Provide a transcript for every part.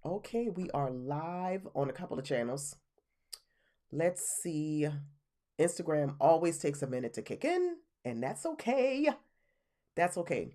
Okay, we are live on a couple of channels. Let's see. Instagram always takes a minute to kick in, and that's okay. That's okay.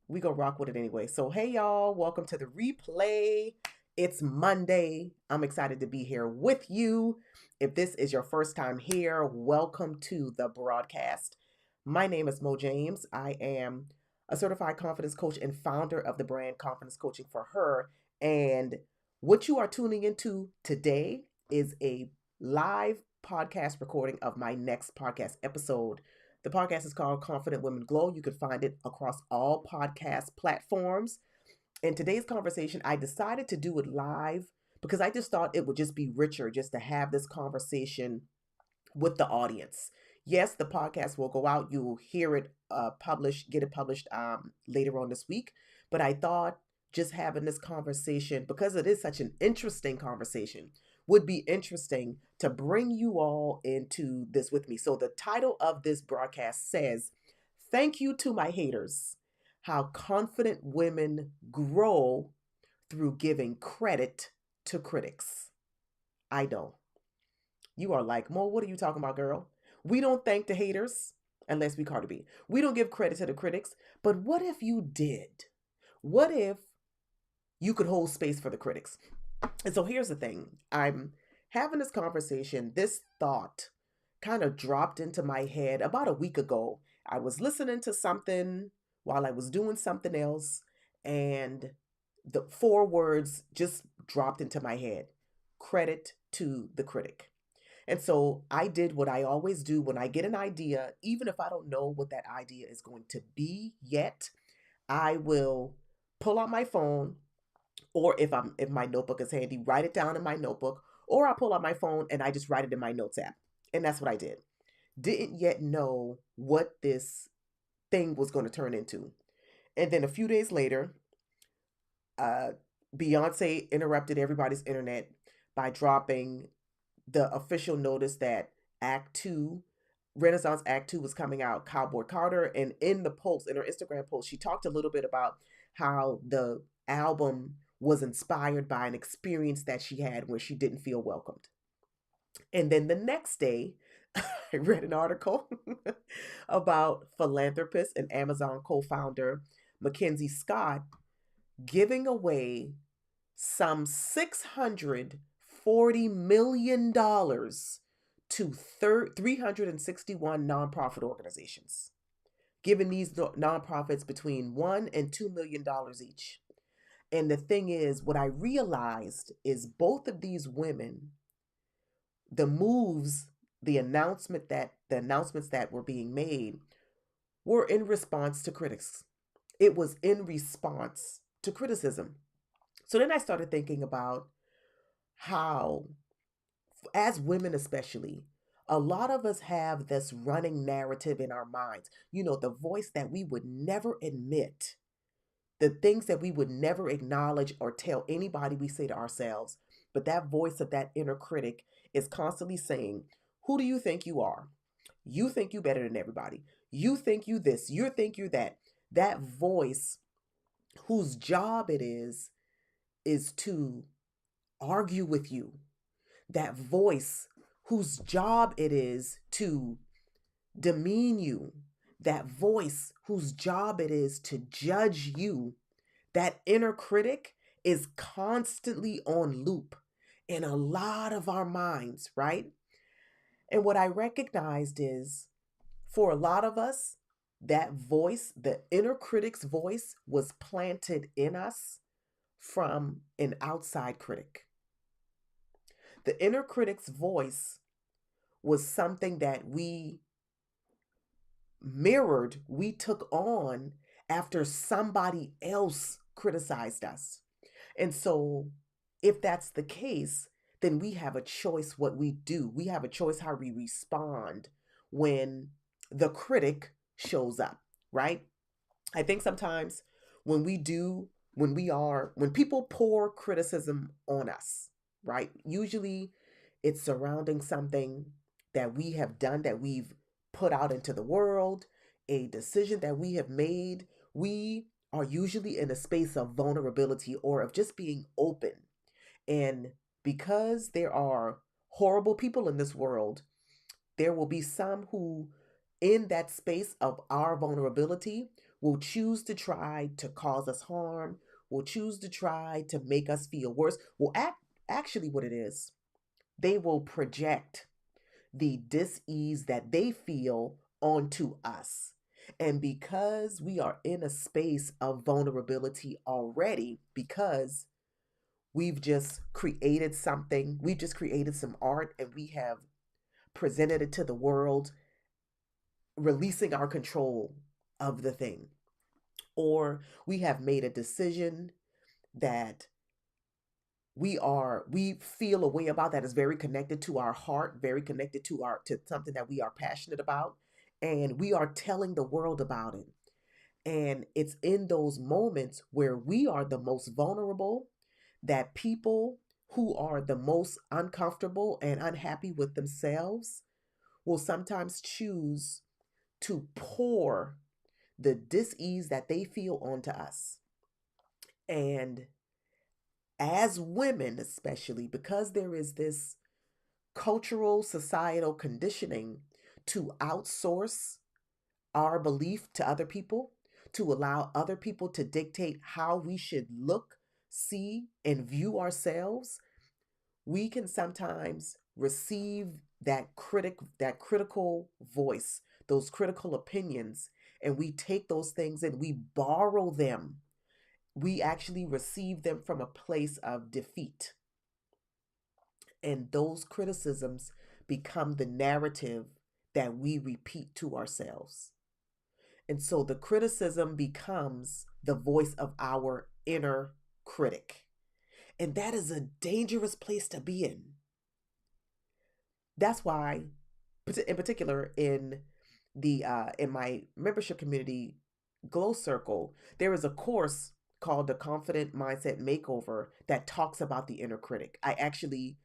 We go rock with it anyway. So, hey, y'all, welcome to the replay. It's Monday. I'm excited to be here with you. If this is your first time here, welcome to the broadcast. My name is Mo James. I am a certified confidence coach and founder of the brand Confidence Coaching for Her. And what you are tuning into today is a live podcast recording of my next podcast episode. The podcast is called Confident Women Glow. You can find it across all podcast platforms. In today's conversation, I decided to do it live because I just thought it would just be richer just to have this conversation with the audience. Yes, the podcast will go out. You will hear it published, get it published later on this week. But I thought just having this conversation, because it is such an interesting conversation, would be interesting to bring you all into this with me. So the title of this broadcast says, Thank You to My Haters, How Confident Women Grow Through Giving Credit to Critics. I know. You are like, Mo, what are you talking about, girl? We don't thank the haters unless we Cardi B. We don't give credit to the critics. But what if you did? What if you could hold space for the critics? And so here's the thing. I'm having this conversation. This thought kind of dropped into my head about a week ago. I was listening to something while I was doing something else, and the four words just dropped into my head: credit to the critic. And so I did what I always do when I get an idea, even if I don't know what that idea is going to be yet, I will pull out my phone, or if my notebook is handy, write it down in my notebook, or I pull out my phone and I just write it in my notes app. And that's what I did. Didn't yet know what this thing was going to turn into. And then a few days later, uh, Beyonce interrupted everybody's internet by dropping the official notice that Act Two, Renaissance Act Two, was coming out, Cowboy Carter. And in the post, in her Instagram post, she talked a little bit about how the album was inspired by an experience that she had where she didn't feel welcomed. And then the next day, I read an article about philanthropist and Amazon co founder Mackenzie Scott giving away some $640 million to 361 nonprofit organizations, giving these nonprofits between $1 and $2 million each. And the thing is, what I realized is both of these women, the moves, the announcements that were being made were in response to critics. It was in response to criticism. So then I started thinking about how, as women especially, a lot of us have this running narrative in our minds. You know, the voice that we would never admit, the things that we would never acknowledge or tell anybody, we say to ourselves. But that voice of that inner critic is constantly saying, who do you think you are? You think you better than everybody. You think you this, you think you that. That voice whose job it is to argue with you. That voice whose job it is to demean you. That voice whose job it is to judge you. That inner critic is constantly on loop in a lot of our minds, right? And what I recognized is, for a lot of us, that voice, the inner critic's voice, was planted in us from an outside critic. The inner critic's voice was something that we mirrored, we took on after somebody else criticized us. And so, if that's the case, then we have a choice what we do. We have a choice how we respond when the critic shows up, right? I think sometimes when we do, when people pour criticism on us, right? Usually it's surrounding something that we have done, that we've put out into the world, a decision that we have made. We are usually in a space of vulnerability or of just being open. And because there are horrible people in this world, there will be some who, in that space of our vulnerability, will choose to try to cause us harm, will choose to try to make us feel worse. Actually, what it is, they will project the dis-ease that they feel onto us. And because we are in a space of vulnerability already, because we've just created something, we've just created some art and we have presented it to the world, releasing our control of the thing. Or we have made a decision that we feel a way about, that is very connected to our heart, very connected to something that we are passionate about, and we are telling the world about it. And it's in those moments where we are the most vulnerable that people who are the most uncomfortable and unhappy with themselves will sometimes choose to pour the dis-ease that they feel onto us. And as women, especially, because there is this cultural, societal conditioning to outsource our belief to other people, to allow other people to dictate how we should look, see, and view ourselves, we can sometimes receive that critical voice, those critical opinions, and we take those things and we borrow them. We actually receive them from a place of defeat. And those criticisms become the narrative that we repeat to ourselves. And so the criticism becomes the voice of our inner critic. And that is a dangerous place to be in. That's why, in particular, in my membership community, Glow Circle, there is a course called the Confident Mindset Makeover that talks about the inner critic. I actually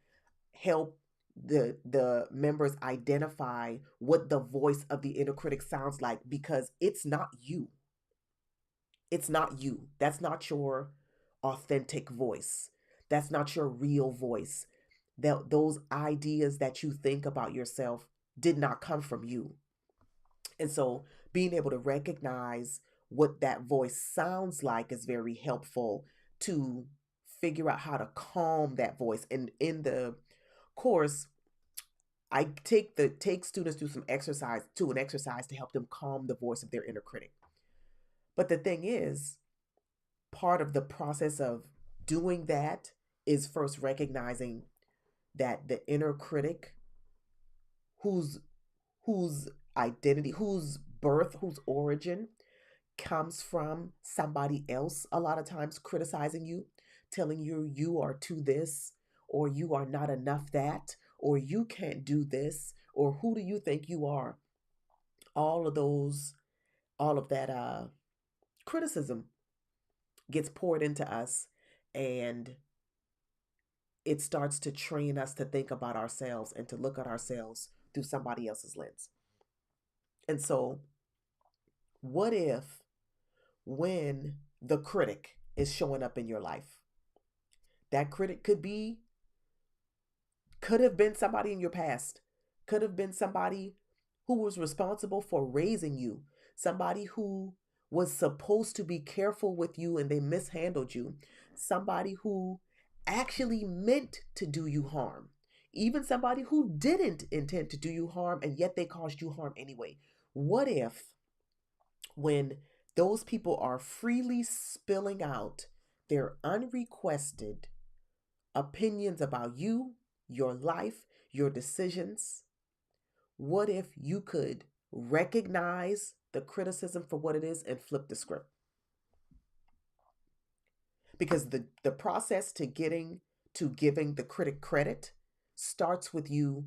help the members identify what the voice of the inner critic sounds like, because it's not you. It's not you. That's not your authentic voice. That's not your real voice. Those ideas that you think about yourself did not come from you. And so being able to recognize what that voice sounds like is very helpful to figure out how to calm that voice. And in the course, I take students through an exercise to help them calm the voice of their inner critic. But the thing is, part of the process of doing that is first recognizing that the inner critic, whose whose identity, whose birth, whose origin comes from somebody else, a lot of times criticizing you, telling you you are too this, or you are not enough that, or you can't do this, or who do you think you are? All of those, all of that criticism gets poured into us, and it starts to train us to think about ourselves and to look at ourselves through somebody else's lens. And so, what if when the critic is showing up in your life, that critic could have been somebody in your past, could have been somebody who was responsible for raising you, somebody who was supposed to be careful with you and they mishandled you, somebody who actually meant to do you harm, even somebody who didn't intend to do you harm and yet they caused you harm anyway. What if, when those people are freely spilling out their unrequested opinions about you, your life, your decisions, what if you could recognize the criticism for what it is and flip the script? Because the process to giving the critic credit starts with you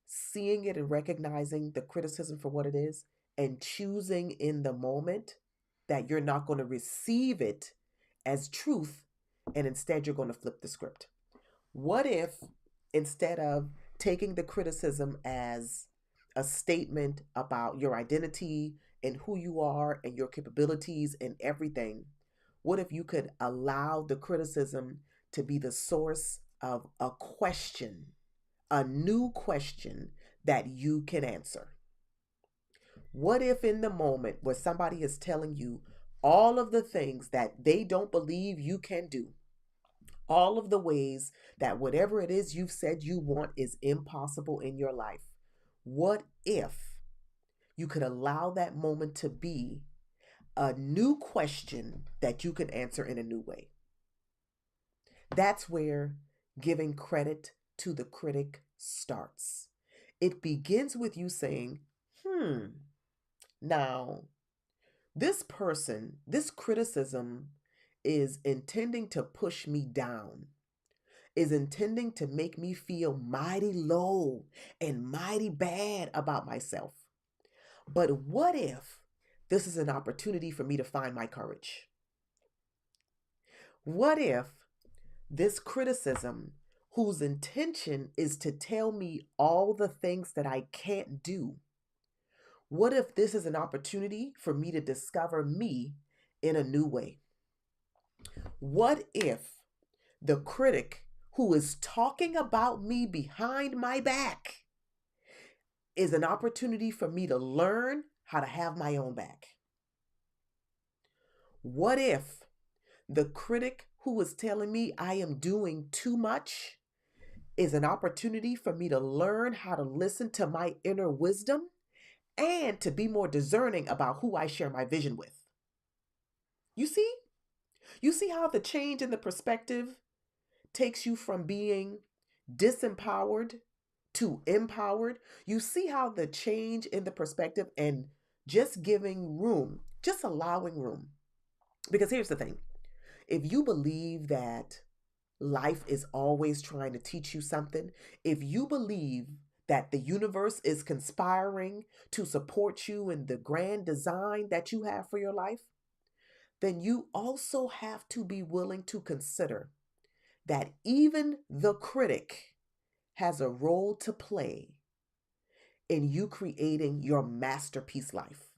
seeing it and recognizing the criticism for what it is and choosing in the moment that you're not going to receive it as truth, and instead you're going to flip the script. What if, instead of taking the criticism as a statement about your identity and who you are and your capabilities and everything, what if you could allow the criticism to be the source of a question, a new question that you can answer. What if in the moment where somebody is telling you all of the things that they don't believe you can do, all of the ways that whatever it is you've said you want is impossible in your life, what if you could allow that moment to be a new question that you can answer in a new way? That's where giving credit to the critic starts. It begins with you saying, now this person, this criticism is intending to push me down, is intending to make me feel mighty low and mighty bad about myself. But what if this is an opportunity for me to find my courage? What if this criticism, whose intention is to tell me all the things that I can't do, what if this is an opportunity for me to discover me in a new way? What if the critic who is talking about me behind my back is an opportunity for me to learn how to have my own back? What if the critic who is telling me I am doing too much is an opportunity for me to learn how to listen to my inner wisdom and to be more discerning about who I share my vision with? You see? You see how the change in the perspective takes you from being disempowered to empowered? You see how the change in the perspective and just giving room, just allowing room. Because here's the thing. If you believe that life is always trying to teach you something, if you believe that the universe is conspiring to support you in the grand design that you have for your life, then you also have to be willing to consider that even the critic has a role to play in you creating your masterpiece life.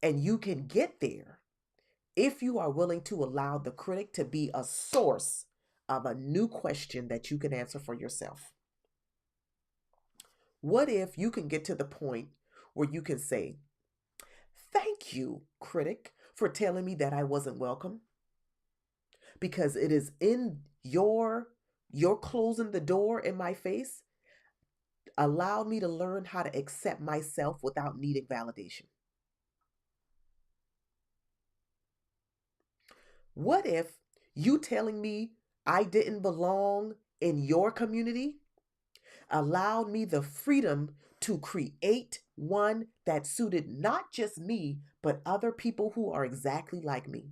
And you can get there if you are willing to allow the critic to be a source of a new question that you can answer for yourself. What if you can get to the point where you can say, thank you, critic, for telling me that I wasn't welcome? Because it is in your closing the door in my face allowed me to learn how to accept myself without needing validation. What if you telling me I didn't belong in your community allowed me the freedom to create one that suited not just me, but other people who are exactly like me?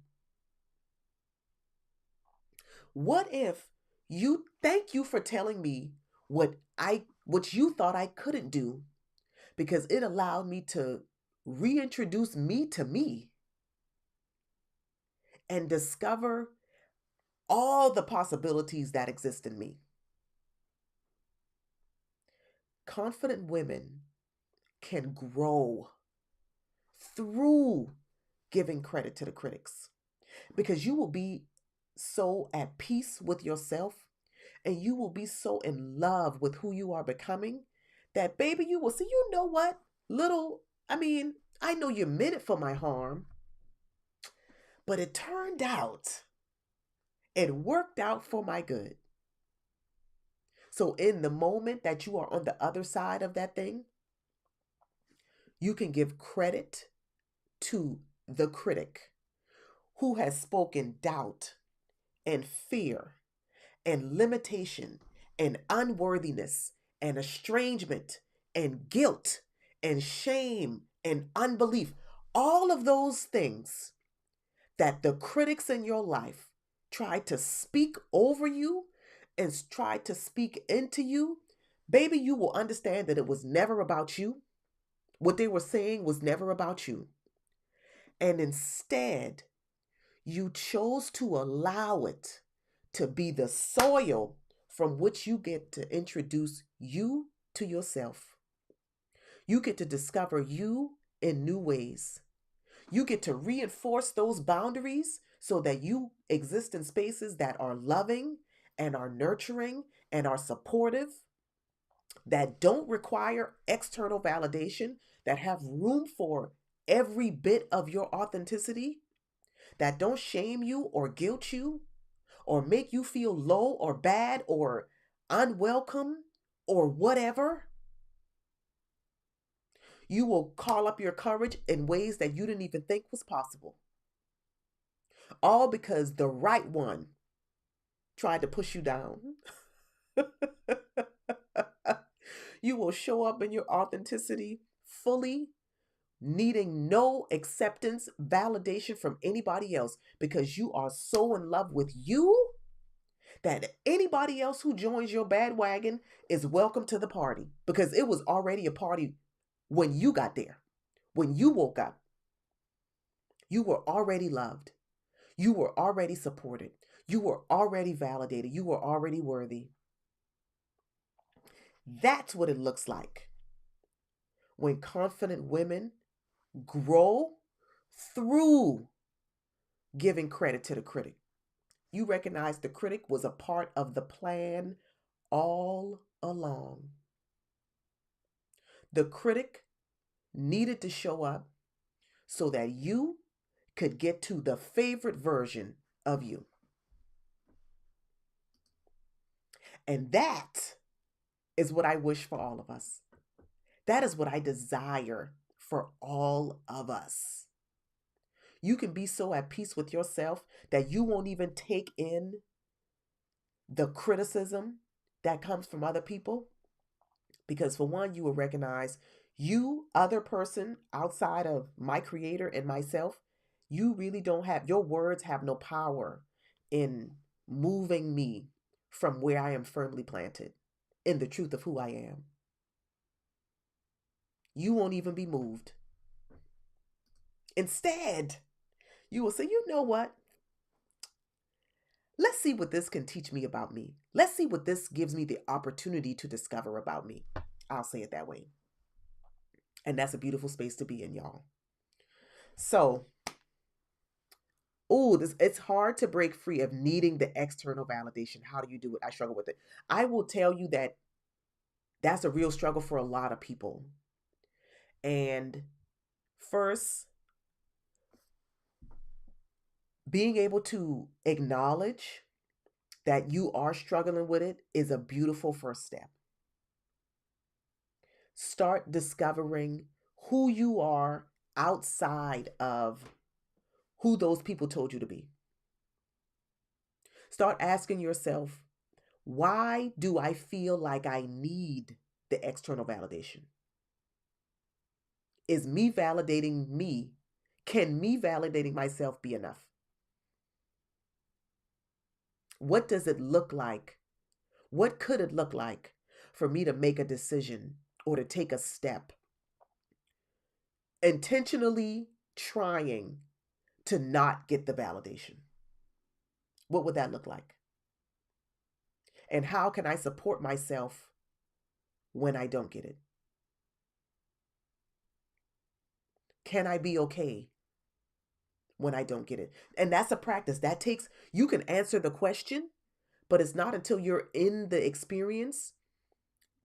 What if you thank you for telling me what you thought I couldn't do, because it allowed me to reintroduce me to me and discover all the possibilities that exist in me. Confident women can grow through giving credit to the critics, because you will be so at peace with yourself and you will be so in love with who you are becoming that, baby, you will see, you know what? I know you meant it for my harm, but it turned out, it worked out for my good. So in the moment that you are on the other side of that thing, you can give credit to the critic who has spoken doubt and fear and limitation and unworthiness and estrangement and guilt and shame and unbelief. All of those things that the critics in your life try to speak over you and try to speak into you, baby, you will understand that it was never about you. What they were saying was never about you. And instead, you chose to allow it to be the soil from which you get to introduce you to yourself. You get to discover you in new ways. You get to reinforce those boundaries so that you exist in spaces that are loving and are nurturing and are supportive, that don't require external validation, that have room for every bit of your authenticity, that don't shame you or guilt you or make you feel low or bad or unwelcome or whatever, you will call up your courage in ways that you didn't even think was possible. All because the right one tried to push you down. You will show up in your authenticity fully, needing no acceptance, validation from anybody else, because you are so in love with you that anybody else who joins your bandwagon is welcome to the party, because it was already a party when you got there. When you woke up, you were already loved. You were already supported. You were already validated. You were already worthy. That's what it looks like when confident women grow through giving credit to the critic. You recognize the critic was a part of the plan all along. The critic needed to show up so that you could get to the favorite version of you. And that is what I wish for all of us. That is what I desire for all of us. You can be so at peace with yourself that you won't even take in the criticism that comes from other people. Because for one, you will recognize you, other person outside of my creator and myself, you really don't have, your words have no power in moving me from where I am firmly planted in the truth of who I am. You won't even be moved. Instead, you will say, you know what? Let's see what this can teach me about me. Let's see what this gives me the opportunity to discover about me. I'll say it that way. And that's a beautiful space to be in, y'all. So, it's hard to break free of needing the external validation. How do you do it? I struggle with it. I will tell you that that's a real struggle for a lot of people. And first, being able to acknowledge that you are struggling with it is a beautiful first step. Start discovering who you are outside of who those people told you to be. Start asking yourself, why do I feel like I need the external validation? Is me validating me? Can me validating myself be enough? What does it look like? What could it look like for me to make a decision or to take a step, intentionally trying to not get the validation? What would that look like? And how can I support myself when I don't get it? Can I be okay when I don't get it? And that's a practice. That takes, you can answer the question, but it's not until you're in the experience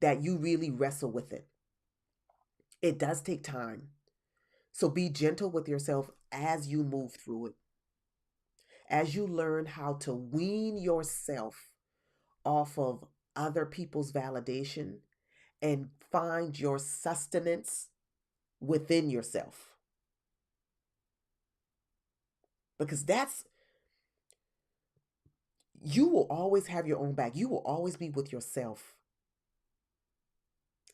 that you really wrestle with it. It does take time. So be gentle with yourself as you move through it. As you learn how to wean yourself off of other people's validation and find your sustenance within yourself. Because you will always have your own back. You will always be with yourself.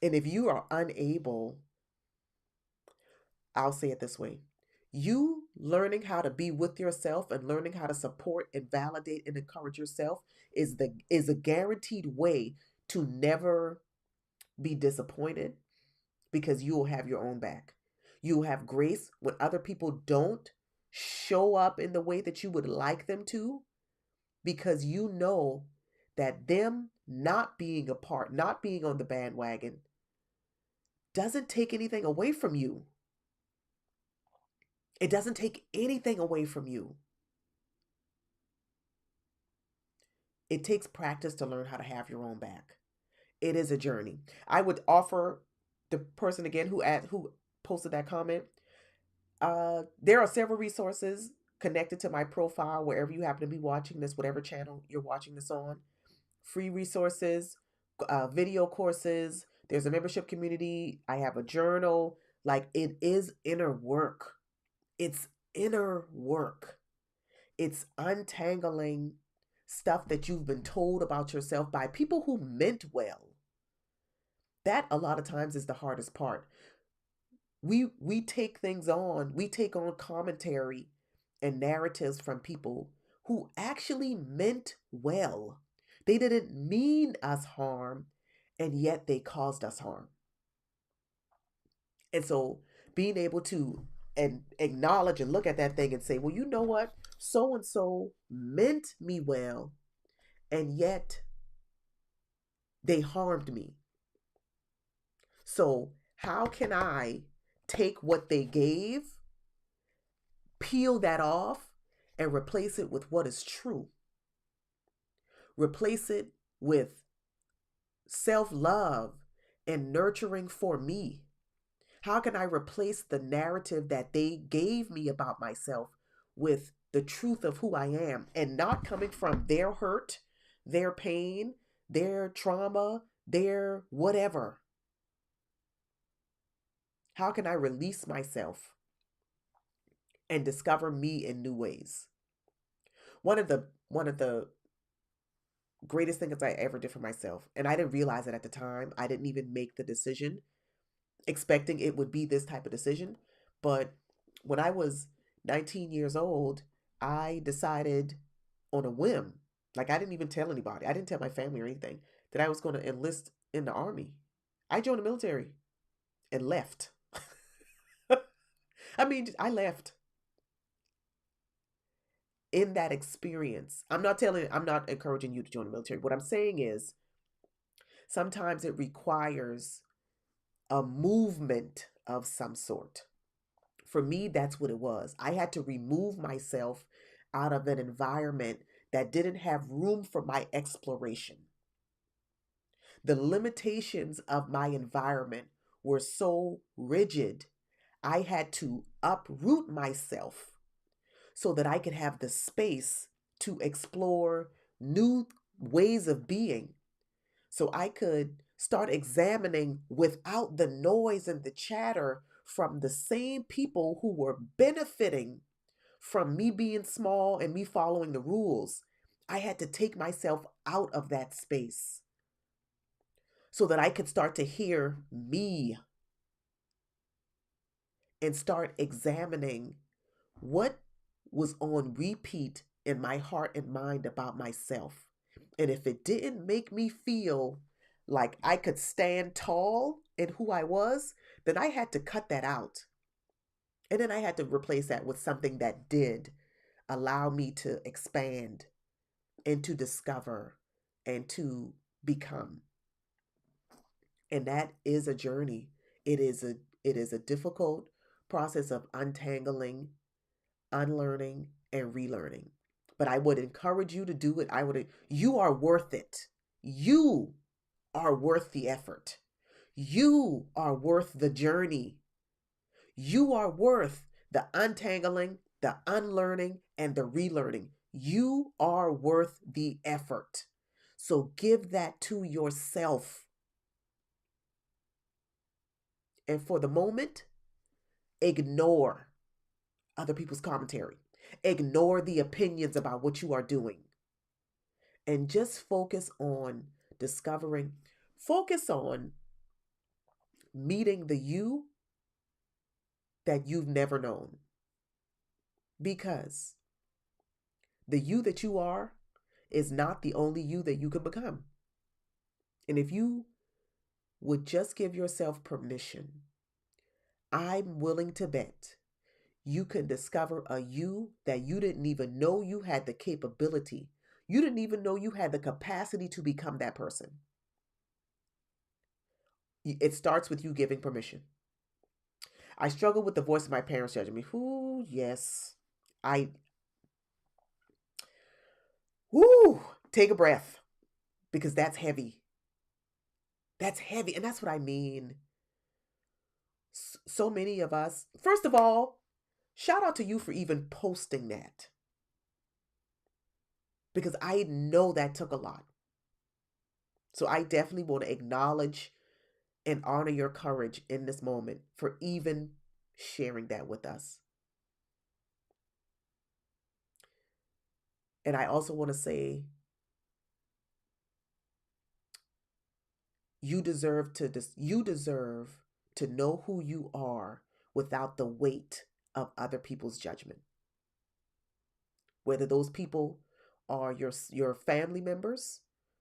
And if you are unable, I'll say it this way, you learning how to be with yourself and learning how to support and validate and encourage yourself is a guaranteed way to never be disappointed, because you will have your own back. You will have grace when other people don't show up in the way that you would like them to, because you know that them not being a part, not being on the bandwagon, doesn't take anything away from you. It doesn't take anything away from you. It takes practice to learn how to have your own back. It is a journey. I would offer the person again who posted that comment. There are several resources connected to my profile wherever you happen to be watching this, whatever channel you're watching this on. Free resources, video courses. There's a membership community. I have a journal. Like, it is inner work. It's inner work. It's untangling stuff that you've been told about yourself by people who meant well. That a lot of times is the hardest part. We take things on, we take on commentary and narratives from people who actually meant well. They didn't mean us harm, and yet they caused us harm. And so being able to and acknowledge and look at that thing and say, well, you know what? So and so meant me well, and yet they harmed me. So how can I take what they gave, peel that off, and replace it with what is true? Replace it with self-love and nurturing for me. How can I replace the narrative that they gave me about myself with the truth of who I am, and not coming from their hurt, their pain, their trauma, their whatever? How can I release myself and discover me in new ways? One of the greatest things I ever did for myself, and I didn't realize it at the time. I didn't even make the decision expecting it would be this type of decision. But when I was 19 years old, I decided on a whim, like I didn't even tell anybody, I didn't tell my family or anything, that I was going to enlist in the Army. I joined the military and left. I mean, I left. In that experience, I'm not encouraging you to join the military. What I'm saying is sometimes it requires a movement of some sort. For me, that's what it was. I had to remove myself out of an environment that didn't have room for my exploration. The limitations of my environment were so rigid, I had to uproot myself so that I could have the space to explore new ways of being. So I could start examining without the noise and the chatter from the same people who were benefiting from me being small and me following the rules. I had to take myself out of that space so that I could start to hear me and start examining what was on repeat in my heart and mind about myself. And if it didn't make me feel like I could stand tall in who I was, then I had to cut that out. And then I had to replace that with something that did allow me to expand and to discover and to become. And that is a journey. It is a difficult process of untangling, unlearning, and relearning. But I would encourage you to do it. You are worth it. You are worth the effort. You are worth the journey. You are worth the untangling, the unlearning, and the relearning. You are worth the effort. So give that to yourself. And for the moment, ignore other people's commentary. Ignore the opinions about what you are doing. And just focus on focus on meeting the you that you've never known. Because the you that you are is not the only you that you can become. And if you would just give yourself permission, I'm willing to bet you can discover a you that you didn't even know you had the capability. You didn't even know you had the capacity to become that person. It starts with you giving permission. I struggle with the voice of my parents judging me. Yes. Take a breath because that's heavy. That's heavy. And that's what I mean. So many of us, first of all, shout out to you for even posting that because I know that took a lot. So I definitely want to acknowledge and honor your courage in this moment for even sharing that with us. And I also want to say you deserve to know who you are without the weight of other people's judgment. Whether those people are your family members,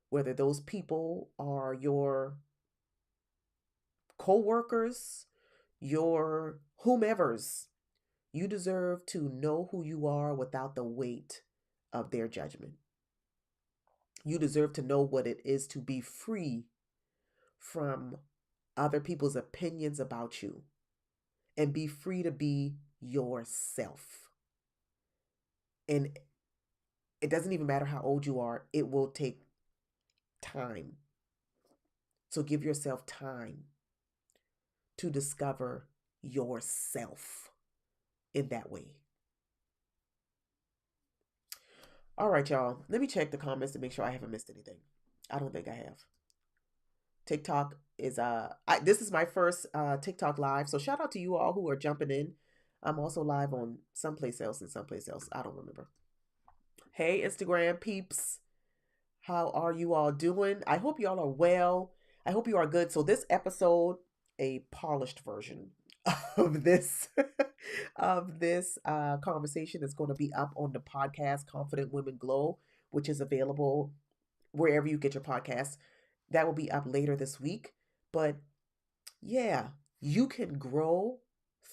whether those people are your co-workers, your whomevers, you deserve to know who you are without the weight of their judgment. You deserve to know what it is to be free from other people's opinions about you and be free to be yourself. And it doesn't even matter how old you are, it will take time. So give yourself time to discover yourself in that way. All right, y'all. Let me check the comments to make sure I haven't missed anything. I don't think I have. TikTok is this is my first TikTok live. So shout out to you all who are jumping in. I'm also live on someplace else and someplace else. I don't remember. Hey, Instagram peeps. How are you all doing? I hope you all are well. I hope you are good. So this episode, a polished version of this conversation is going to be up on the podcast Confident Women Glow, which is available wherever you get your podcasts. That will be up later this week. But yeah, you can grow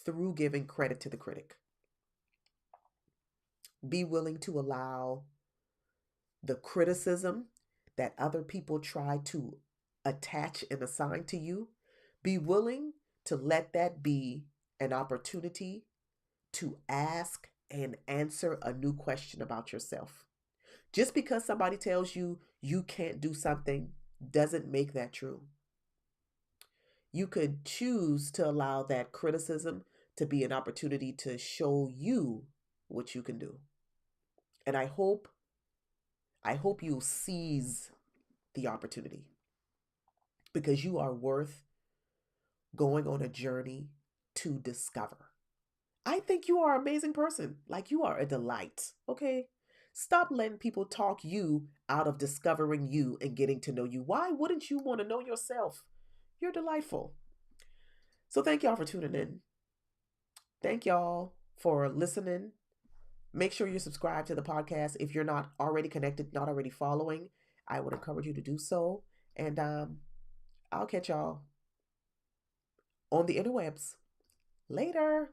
through giving credit to the critic. Be willing to allow the criticism that other people try to attach and assign to you. Be willing to let that be an opportunity to ask and answer a new question about yourself. Just because somebody tells you you can't do something doesn't make that true. You could choose to allow that criticism to be an opportunity to show you what you can do. And I hope you seize the opportunity because you are worth going on a journey to discover. I think you are an amazing person. Like, you are a delight. Okay? Stop letting people talk you out of discovering you and getting to know you. Why wouldn't you want to know yourself? You're delightful. So thank y'all for tuning in. Thank y'all for listening. Make sure you subscribe to the podcast. If you're not already connected, not already following, I would encourage you to do so. And I'll catch y'all on the interwebs. Later.